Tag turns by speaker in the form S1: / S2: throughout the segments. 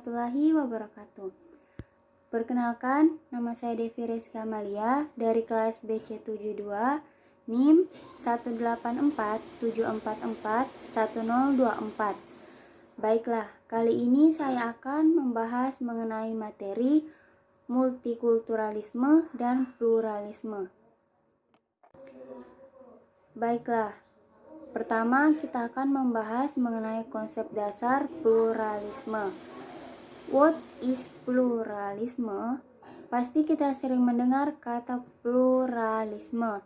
S1: warahmatullahi wabarakatuh. Perkenalkan, nama saya Devi Rizka Amalia dari kelas BC72, NIM 184744124. Baiklah, kali ini saya akan membahas mengenai materi multikulturalisme dan pluralisme. Baiklah, pertama kita akan membahas mengenai konsep dasar pluralisme. What is pluralisme? Pasti kita sering mendengar kata pluralisme.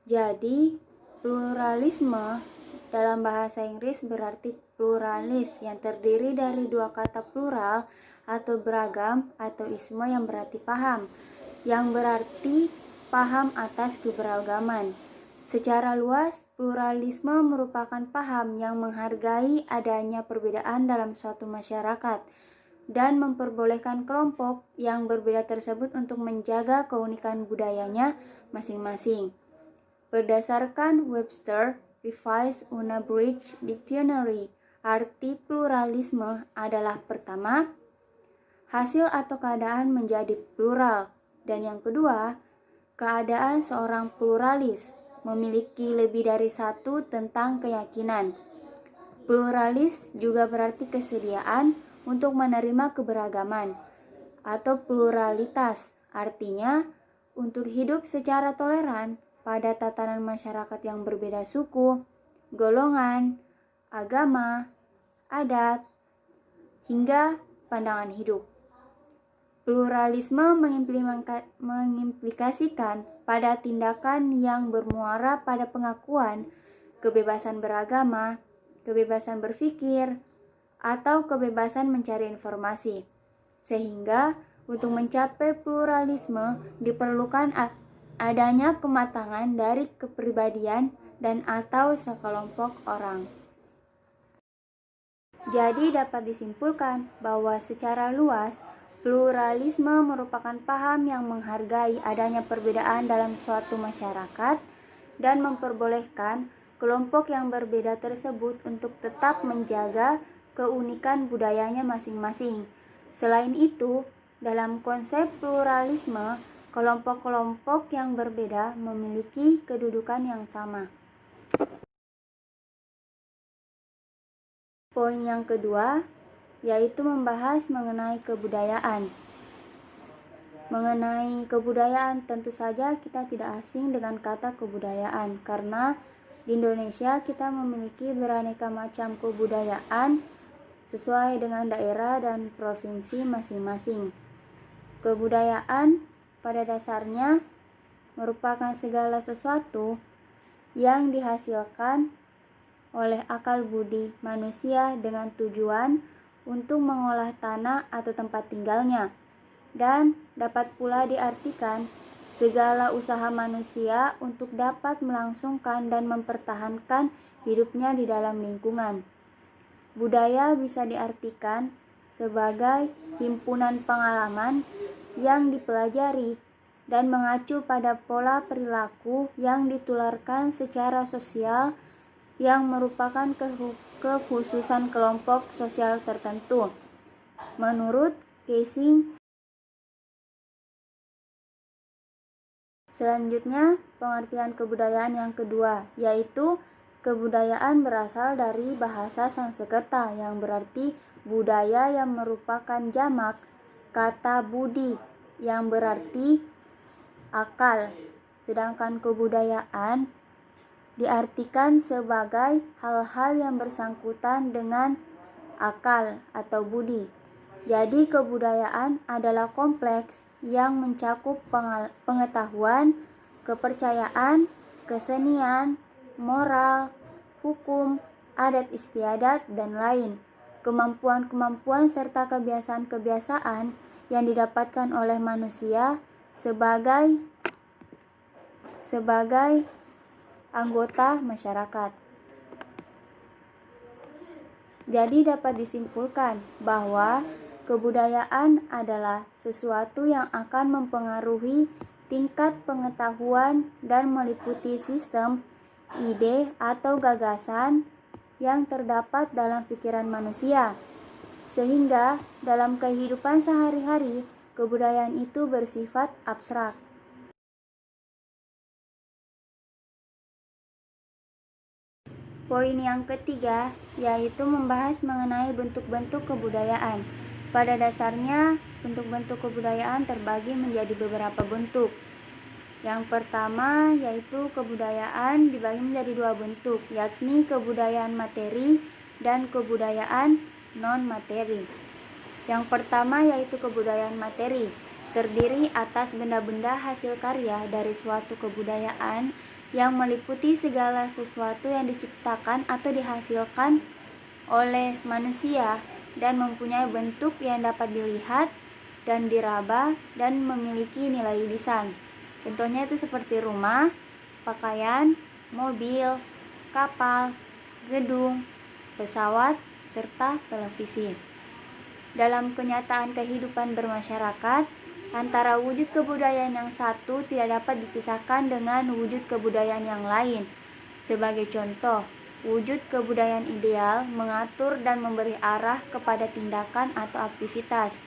S1: Jadi, pluralisme dalam bahasa Inggris berarti pluralis yang terdiri dari dua kata plural atau beragam atau isme yang berarti paham, yang berarti paham atas keberagaman. Secara luas, pluralisme merupakan paham yang menghargai adanya perbedaan dalam suatu masyarakat dan memperbolehkan kelompok yang berbeda tersebut untuk menjaga keunikan budayanya masing-masing. Berdasarkan Webster Revised Unabridged Dictionary, arti pluralisme adalah pertama, hasil atau keadaan menjadi plural, dan yang kedua, keadaan seorang pluralis, memiliki lebih dari satu tentang keyakinan. Pluralis juga berarti kesediaan untuk menerima keberagaman atau pluralitas, artinya untuk hidup secara toleran pada tatanan masyarakat yang berbeda suku, golongan, agama, adat, hingga pandangan hidup. Pluralisme mengimplikasikan pada tindakan yang bermuara pada pengakuan kebebasan beragama, kebebasan berpikir, atau kebebasan mencari informasi. Sehingga untuk mencapai pluralisme diperlukan adanya kematangan dari kepribadian dan atau sekelompok orang. Jadi dapat disimpulkan bahwa secara luas, pluralisme merupakan paham yang menghargai adanya perbedaan dalam suatu masyarakat dan memperbolehkan kelompok yang berbeda tersebut untuk tetap menjaga keunikan budayanya masing-masing. Selain itu, dalam konsep pluralisme, kelompok-kelompok yang berbeda memiliki kedudukan yang sama. Poin yang kedua, yaitu membahas mengenai kebudayaan. Mengenai kebudayaan, tentu saja kita tidak asing dengan kata kebudayaan, karena di Indonesia kita memiliki beraneka macam kebudayaan sesuai dengan daerah dan provinsi masing-masing. Kebudayaan pada dasarnya merupakan segala sesuatu yang dihasilkan oleh akal budi manusia dengan tujuan untuk mengolah tanah atau tempat tinggalnya, dan dapat pula diartikan segala usaha manusia untuk dapat melangsungkan dan mempertahankan hidupnya di dalam lingkungan. Budaya bisa diartikan sebagai himpunan pengalaman yang dipelajari dan mengacu pada pola perilaku yang ditularkan secara sosial yang merupakan kekhususan kelompok sosial tertentu. Menurut Casing, selanjutnya pengertian kebudayaan yang kedua, yaitu kebudayaan berasal dari bahasa Sanskerta yang berarti budaya, yang merupakan jamak kata budi yang berarti akal. Sedangkan kebudayaan diartikan sebagai hal-hal yang bersangkutan dengan akal atau budi. Jadi kebudayaan adalah kompleks yang mencakup pengetahuan, kepercayaan, kesenian, moral, hukum, adat istiadat, dan lain. Kemampuan-kemampuan serta kebiasaan-kebiasaan yang didapatkan oleh manusia sebagai anggota masyarakat. Jadi dapat disimpulkan bahwa kebudayaan adalah sesuatu yang akan mempengaruhi tingkat pengetahuan dan meliputi sistem, ide, atau gagasan yang terdapat dalam pikiran manusia. Sehingga dalam kehidupan sehari-hari, kebudayaan itu bersifat abstrak. Poin yang ketiga yaitu membahas mengenai bentuk-bentuk kebudayaan. Pada dasarnya, bentuk-bentuk kebudayaan terbagi menjadi beberapa bentuk. Yang pertama yaitu kebudayaan dibagi menjadi dua bentuk, yakni kebudayaan materi dan kebudayaan non-materi. Yang pertama yaitu kebudayaan materi, terdiri atas benda-benda hasil karya dari suatu kebudayaan yang meliputi segala sesuatu yang diciptakan atau dihasilkan oleh manusia dan mempunyai bentuk yang dapat dilihat dan diraba dan memiliki nilai lisan. Contohnya itu seperti rumah, pakaian, mobil, kapal, gedung, pesawat, serta televisi. Dalam kenyataan kehidupan bermasyarakat, antara wujud kebudayaan yang satu tidak dapat dipisahkan dengan wujud kebudayaan yang lain. Sebagai contoh, wujud kebudayaan ideal mengatur dan memberi arah kepada tindakan atau aktivitas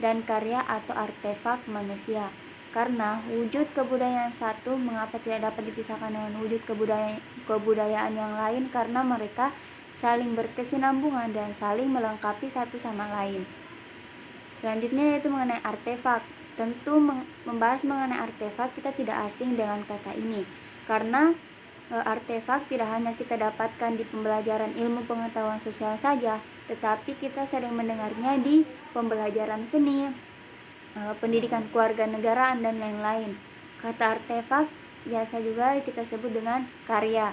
S1: dan karya atau artefak manusia. Karena wujud kebudayaan satu mengapa tidak dapat dipisahkan dengan wujud kebudayaan yang lain, karena mereka saling berkesinambungan dan saling melengkapi satu sama lain. Selanjutnya yaitu mengenai artefak. Tentu membahas mengenai artefak kita tidak asing dengan kata ini, karena artefak tidak hanya kita dapatkan di pembelajaran ilmu pengetahuan sosial saja, tetapi kita sering mendengarnya di pembelajaran seni, pendidikan kewarganegaraan dan lain-lain. Kata artefak biasa juga kita sebut dengan karya.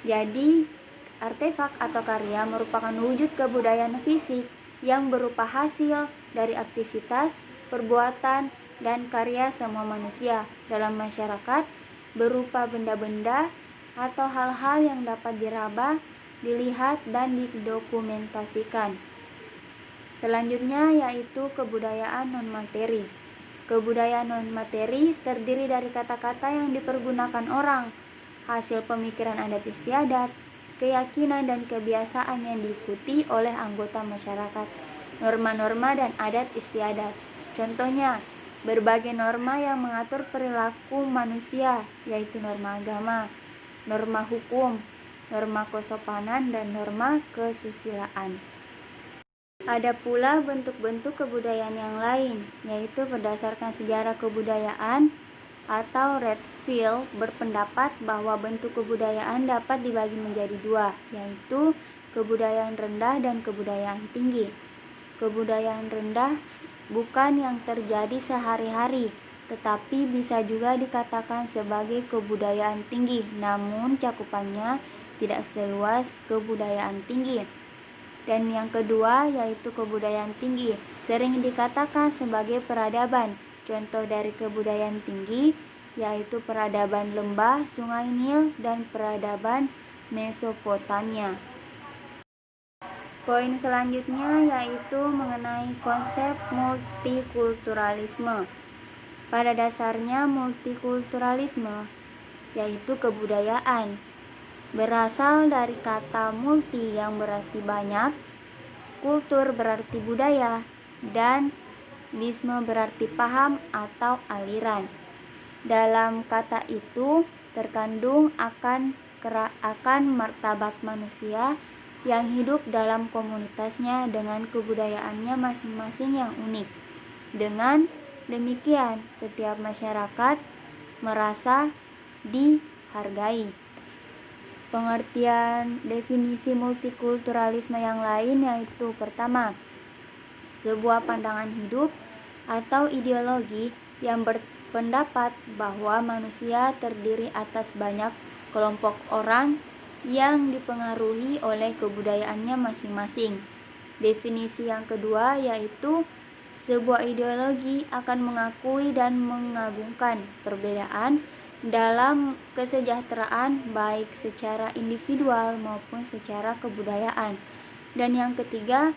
S1: Jadi artefak atau karya merupakan wujud kebudayaan fisik yang berupa hasil dari aktivitas, perbuatan, dan karya semua manusia dalam masyarakat, berupa benda-benda atau hal-hal yang dapat diraba, dilihat, dan didokumentasikan. Selanjutnya yaitu kebudayaan non-materi. Kebudayaan non-materi terdiri dari kata-kata yang dipergunakan orang, hasil pemikiran adat istiadat, keyakinan dan kebiasaan yang diikuti oleh anggota masyarakat, norma-norma dan adat istiadat. Contohnya, berbagai norma yang mengatur perilaku manusia, yaitu norma agama, norma hukum, norma kesopanan, dan norma kesusilaan. Ada pula bentuk-bentuk kebudayaan yang lain, yaitu berdasarkan sejarah kebudayaan atau Redfield berpendapat bahwa bentuk kebudayaan dapat dibagi menjadi dua, yaitu kebudayaan rendah dan kebudayaan tinggi. Kebudayaan rendah bukan yang terjadi sehari-hari, tetapi bisa juga dikatakan sebagai kebudayaan tinggi, namun cakupannya tidak seluas kebudayaan tinggi. Dan yang kedua yaitu kebudayaan tinggi, sering dikatakan sebagai peradaban. Contoh dari kebudayaan tinggi yaitu peradaban lembah Sungai Nil dan peradaban Mesopotamia. Poin selanjutnya yaitu mengenai konsep multikulturalisme. Pada dasarnya multikulturalisme yaitu kebudayaan berasal dari kata multi yang berarti banyak, kultur berarti budaya, dan lisme berarti paham atau aliran. Dalam kata itu terkandung akan martabat manusia yang hidup dalam komunitasnya dengan kebudayaannya masing-masing yang unik. Dengan demikian, setiap masyarakat merasa dihargai. Pengertian definisi multikulturalisme yang lain yaitu pertama, sebuah pandangan hidup atau ideologi yang berpendapat bahwa manusia terdiri atas banyak kelompok orang yang dipengaruhi oleh kebudayaannya masing-masing. Definisi yang kedua yaitu sebuah ideologi akan mengakui dan mengagungkan perbedaan dalam kesejahteraan baik secara individual maupun secara kebudayaan. Dan yang ketiga,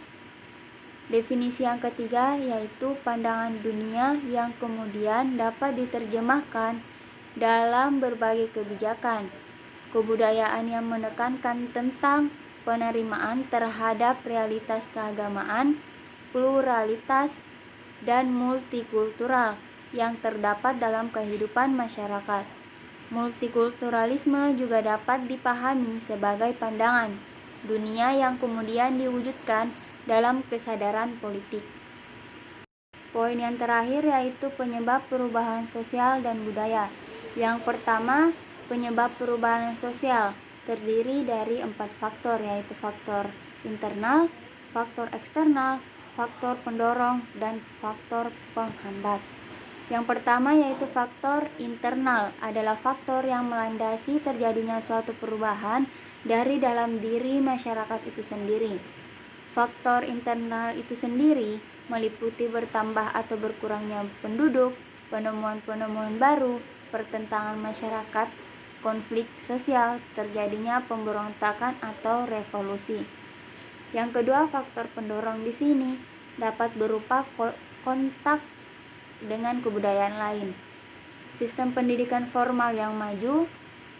S1: definisi yang ketiga yaitu pandangan dunia yang kemudian dapat diterjemahkan dalam berbagai kebijakan. Kebudayaan yang menekankan tentang penerimaan terhadap realitas keagamaan, pluralitas, dan multikultural yang terdapat dalam kehidupan masyarakat. Multikulturalisme juga dapat dipahami sebagai pandangan dunia yang kemudian diwujudkan dalam kesadaran politik. Poin yang terakhir yaitu penyebab perubahan sosial dan budaya. Yang pertama, penyebab perubahan sosial terdiri dari 4 faktor, yaitu faktor internal, faktor eksternal, faktor pendorong, dan faktor penghambat. Yang pertama yaitu faktor internal adalah faktor yang melandasi terjadinya suatu perubahan dari dalam diri masyarakat itu sendiri. Faktor internal itu sendiri meliputi bertambah atau berkurangnya penduduk, penemuan-penemuan baru, pertentangan masyarakat, konflik sosial, terjadinya pemberontakan atau revolusi. Yang kedua, faktor pendorong di sini dapat berupa kontak dengan kebudayaan lain. Sistem pendidikan formal yang maju,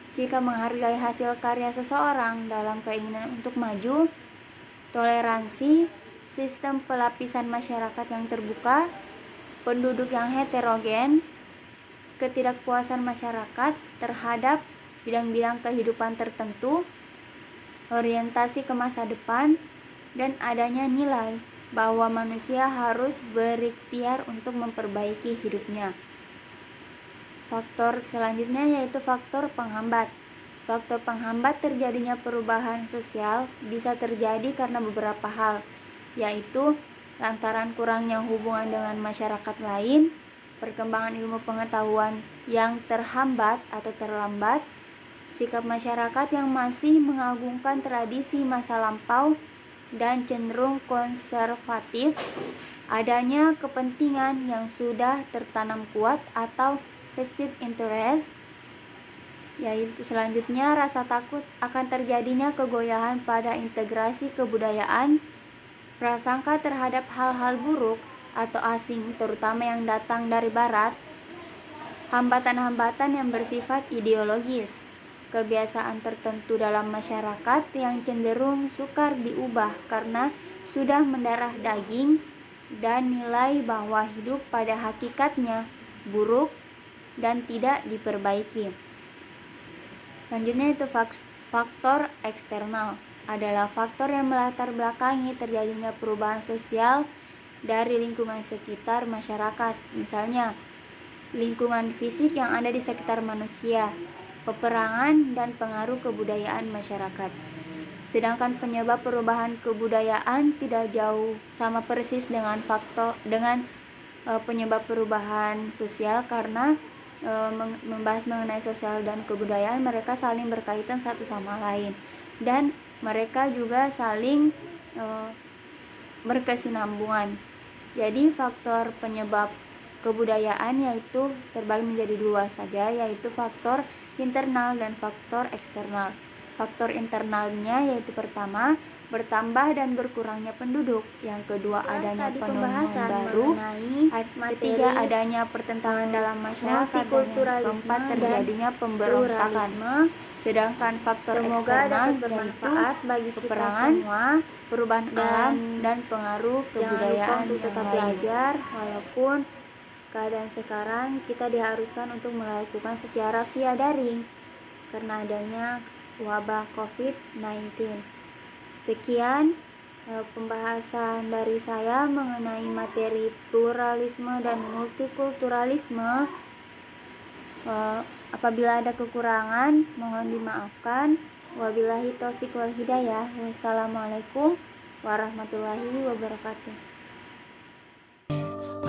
S1: sikap menghargai hasil karya seseorang dalam keinginan untuk maju, toleransi, sistem pelapisan masyarakat yang terbuka, penduduk yang heterogen, ketidakpuasan masyarakat terhadap bidang-bidang kehidupan tertentu, orientasi ke masa depan, dan adanya nilai bahwa manusia harus berikhtiar untuk memperbaiki hidupnya. Faktor selanjutnya yaitu faktor penghambat. Faktor penghambat terjadinya perubahan sosial bisa terjadi karena beberapa hal, yaitu lantaran kurangnya hubungan dengan masyarakat lain, perkembangan ilmu pengetahuan yang terhambat atau terlambat, sikap masyarakat yang masih mengagungkan tradisi masa lampau dan cenderung konservatif, adanya kepentingan yang sudah tertanam kuat atau vested interest, yaitu selanjutnya rasa takut akan terjadinya kegoyahan pada integrasi kebudayaan, prasangka terhadap hal-hal buruk atau asing terutama yang datang dari barat, hambatan-hambatan yang bersifat ideologis, kebiasaan tertentu dalam masyarakat yang cenderung sukar diubah karena sudah mendarah daging, dan nilai bahwa hidup pada hakikatnya buruk dan tidak diperbaiki. Selanjutnya itu faktor eksternal adalah faktor yang melatar belakangi terjadinya perubahan sosial dari lingkungan sekitar masyarakat, misalnya lingkungan fisik yang ada di sekitar manusia, peperangan, dan pengaruh kebudayaan masyarakat. Sedangkan penyebab perubahan kebudayaan tidak jauh sama persis dengan penyebab perubahan sosial, karena membahas mengenai sosial dan kebudayaan, mereka saling berkaitan satu sama lain dan mereka juga saling berkesinambungan. Jadi faktor penyebab kebudayaan yaitu terbagi menjadi 2 saja, yaitu faktor internal dan faktor eksternal. Faktor internalnya yaitu pertama, bertambah dan berkurangnya penduduk. Yang kedua, adanya penemuan baru. Ketiga, adanya pertentangan dalam masyarakat. Dan yang keempat, terjadinya pemberontakan. Sedangkan faktor eksternal yaitu bagi peperangan, perubahan alam, dan pengaruh kebudayaan yang tetap belajar walaupun keadaan sekarang kita diharuskan untuk melakukan secara via daring karena adanya wabah COVID-19. Sekian pembahasan dari saya mengenai materi pluralisme dan multikulturalisme. Apabila ada kekurangan, mohon dimaafkan. Wabillahi taufik wal hidayah. Wassalamualaikum warahmatullahi wabarakatuh.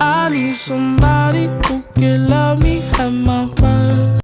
S2: I need somebody who can love me at my worst.